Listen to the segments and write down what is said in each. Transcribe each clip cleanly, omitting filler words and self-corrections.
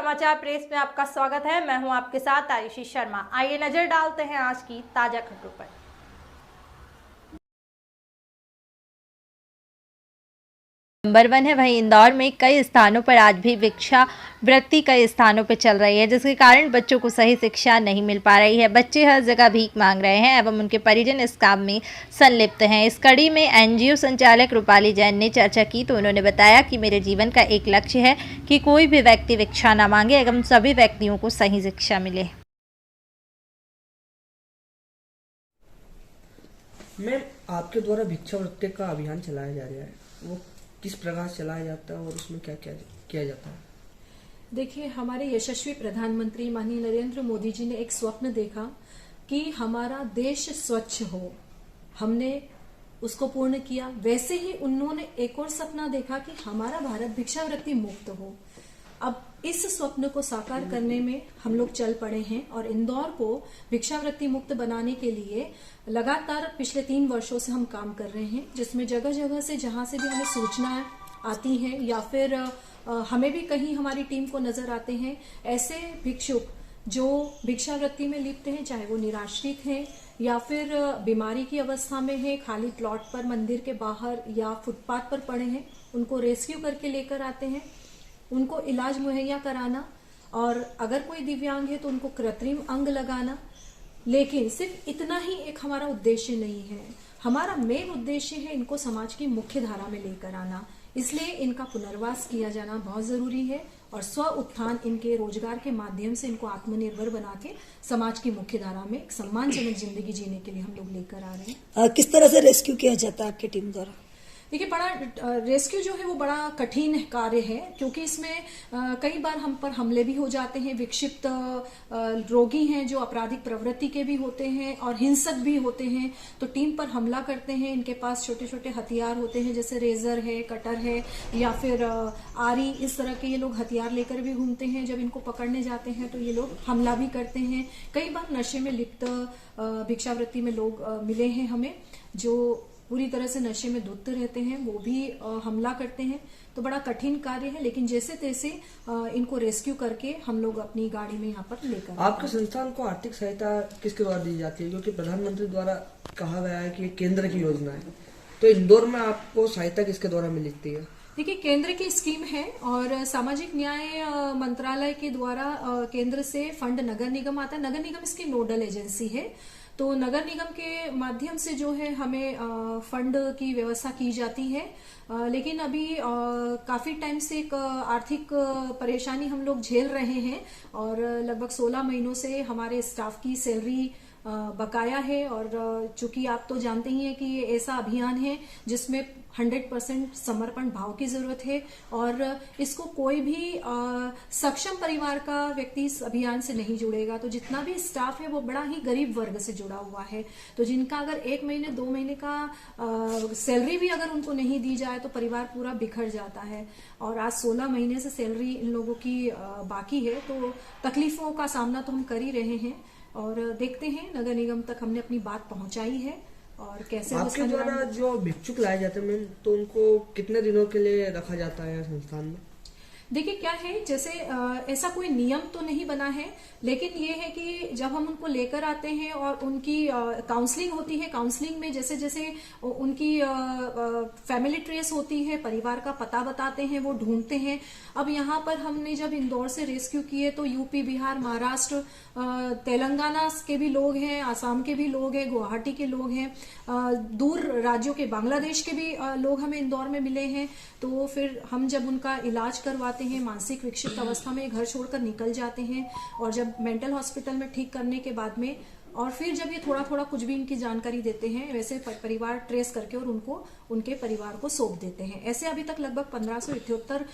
समाचार प्रेस में आपका स्वागत है। मैं हूं आपके साथ आयुषी शर्मा। आइए नजर डालते हैं आज की ताजा खबरों पर। नंबर 1 है। वहीं इंदौर में कई स्थानों पर आज भी भिक्षावृत्ति कई स्थानों पर चल रही है, जिसके कारण बच्चों को सही शिक्षा नहीं मिल पा रही है। बच्चे हर जगह भीख मांग रहे हैं एवं उनके परिजन इस काम में संलिप्त हैं। इस कड़ी में एनजीओ संचालक रूपाली जैन ने चर्चा की तो उन्होंने बताया कि मेरे जीवन का एक लक्ष्य है कि कोई भी व्यक्ति भिक्षा न मांगे एवं सभी व्यक्तियों को सही शिक्षा मिले। मैम, आपके द्वारा भिक्षावृत्ति का अभियान चलाया जा रहा है, वो किस प्रकार चलाया जाता है और उसमें क्या क्या किया जाता है? देखिए, हमारे यशस्वी प्रधानमंत्री माननीय नरेंद्र मोदी जी ने एक स्वप्न देखा कि हमारा देश स्वच्छ हो। हमने उसको पूर्ण किया। वैसे ही उन्होंने एक और सपना देखा कि हमारा भारत भिक्षावृत्ति मुक्त हो। अब इस स्वप्न को साकार करने में हम लोग चल पड़े हैं और इंदौर को भिक्षावृत्ति मुक्त बनाने के लिए लगातार पिछले 3 वर्षों से हम काम कर रहे हैं, जिसमें जगह जगह से जहां से भी हमें सूचना आती है या फिर हमें भी कहीं हमारी टीम को नजर आते हैं ऐसे भिक्षुक जो भिक्षावृत्ति में लिप्त हैं, चाहे वो निराश्रित हैं या फिर बीमारी की अवस्था में है, खाली प्लॉट पर मंदिर के बाहर या फुटपाथ पर पड़े हैं, उनको रेस्क्यू करके लेकर आते हैं, उनको इलाज मुहैया कराना और अगर कोई दिव्यांग है तो उनको कृत्रिम अंग लगाना। लेकिन सिर्फ इतना ही एक हमारा उद्देश्य नहीं है। हमारा मेन उद्देश्य है इनको समाज की मुख्य धारा में लेकर आना। इसलिए इनका पुनर्वास किया जाना बहुत जरूरी है और स्व उत्थान, इनके रोजगार के माध्यम से इनको आत्मनिर्भर बना के समाज की मुख्य धारा में एक सम्मानजनक जिंदगी जीने के लिए हम लोग लेकर आ रहे हैं। किस तरह से रेस्क्यू किया जाता है आपकी टीम द्वारा? देखिए, बड़ा रेस्क्यू जो है वो बड़ा कठिन कार्य है, क्योंकि इसमें कई बार हम पर हमले भी हो जाते हैं। विक्षिप्त रोगी हैं जो आपराधिक प्रवृत्ति के भी होते हैं और हिंसक भी होते हैं, तो टीम पर हमला करते हैं। इनके पास छोटे छोटे हथियार होते हैं, जैसे रेजर है, कटर है या फिर आरी, इस तरह के ये लोग हथियार लेकर भी घूमते हैं। जब इनको पकड़ने जाते हैं तो ये लोग हमला भी करते हैं। कई बार नशे में लिप्त भिक्षावृत्ति में लोग मिले हैं हमें, जो पूरी तरह से नशे में धुत रहते हैं, वो भी हमला करते हैं। तो बड़ा कठिन कार्य है, लेकिन जैसे तैसे इनको रेस्क्यू करके हम लोग अपनी गाड़ी में यहाँ पर लेकर। आपके संस्थान को आर्थिक सहायता किसके द्वारा दी जाती है? क्योंकि प्रधानमंत्री द्वारा कहा गया है कि ये केंद्र की योजना है, तो इंदौर में आपको सहायता किसके द्वारा मिलती है? देखिए, केंद्र की स्कीम है और सामाजिक न्याय मंत्रालय के द्वारा केंद्र से फंड नगर निगम आता है। नगर निगम इसकी नोडल एजेंसी है, तो नगर निगम के माध्यम से जो है हमें फंड की व्यवस्था की जाती है। लेकिन अभी काफी टाइम से एक आर्थिक परेशानी हम लोग झेल रहे हैं और लगभग 16 महीनों से हमारे स्टाफ की सैलरी बकाया है। और चूंकि आप तो जानते ही हैं कि ये ऐसा अभियान है जिसमें 100% समर्पण भाव की जरूरत है और इसको कोई भी सक्षम परिवार का व्यक्ति इस अभियान से नहीं जुड़ेगा। तो जितना भी स्टाफ है वो बड़ा ही गरीब वर्ग से जुड़ा हुआ है, तो जिनका अगर 1 महीने 2 महीने का सैलरी भी अगर उनको नहीं दी जाए तो परिवार पूरा बिखर जाता है। और आज 16 महीने से सैलरी इन लोगों की बाकी है, तो तकलीफों का सामना तो हम कर ही रहे हैं और देखते हैं नगर निगम तक हमने अपनी बात पहुंचाई है और कैसे आपके द्वारा जो भिक्षुक लाए जाते हैं तो उनको कितने दिनों के लिए रखा जाता है संस्थान में? देखिए, क्या है, जैसे ऐसा कोई नियम तो नहीं बना है, लेकिन ये है कि जब हम उनको लेकर आते हैं और उनकी काउंसलिंग होती है, काउंसलिंग में जैसे जैसे उनकी फैमिली ट्रेस होती है, परिवार का पता बताते हैं, वो ढूंढते हैं। अब यहाँ पर हमने जब इंदौर से रेस्क्यू किए तो यूपी, बिहार, महाराष्ट्र, तेलंगाना के भी लोग हैं, आसाम के भी लोग हैं, गुवाहाटी के लोग हैं, दूर राज्यों के, बांग्लादेश के भी लोग हमें इंदौर में मिले हैं। तो फिर हम जब उनका इलाज करवाते हैं, मानसिक विक्षिप्त अवस्था में घर छोड़कर निकल जाते हैं और जब मेंटल हॉस्पिटल में ठीक करने के बाद में और फिर जब ये थोड़ा थोड़ा कुछ भी इनकी जानकारी देते हैं, वैसे परिवार ट्रेस करके और उनको उनके परिवार को सौंप देते हैं। ऐसे अभी तक लगभग 1578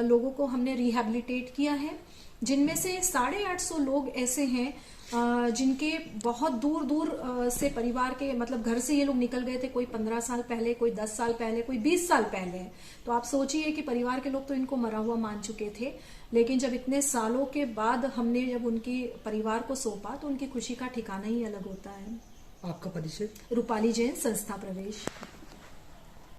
लोगों को हमने रिहैबिलिटेट किया है, जिनमें से 850 लोग ऐसे हैं जिनके बहुत दूर दूर से परिवार के, मतलब घर से ये लोग निकल गए थे, कोई 15 साल पहले, कोई 10 साल पहले, कोई 20 साल पहले। तो आप सोचिए कि परिवार के लोग तो इनको मरा हुआ मान चुके थे, लेकिन जब इतने सालों के बाद हमने जब उनकी परिवार को सौंपा तो उनकी खुशी का ठिकाना ही अलग होता है। आपका परिचय? रूपाली जैन, संस्था प्रवेश।